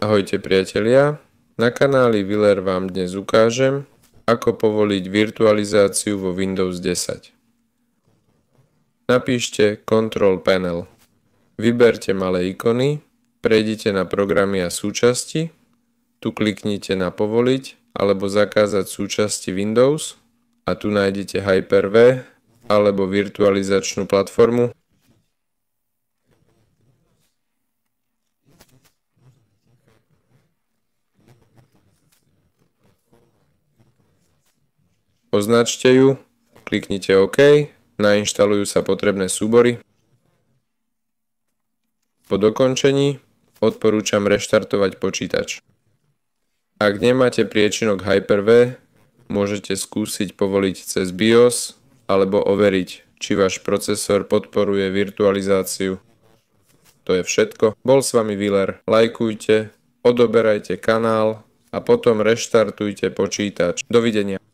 Ahojte priatelia, na kanáli Willer vám dnes ukážem, ako povoliť virtualizáciu vo Windows 10. Napíšte Control Panel. Vyberte malé ikony, prejdite na programy a súčasti, tu kliknite na povoliť alebo zakázať súčasti Windows a tu nájdete Hyper-V alebo virtualizačnú platformu. Označte ju, kliknite OK, nainštalujú sa potrebné súbory. Po dokončení odporúčam reštartovať počítač. Ak nemáte priečinok Hyper-V, môžete skúsiť povoliť cez BIOS alebo overiť, či váš procesor podporuje virtualizáciu. To je všetko. Bol s vami Willer. Lajkujte, odoberajte kanál a potom reštartujte počítač. Dovidenia.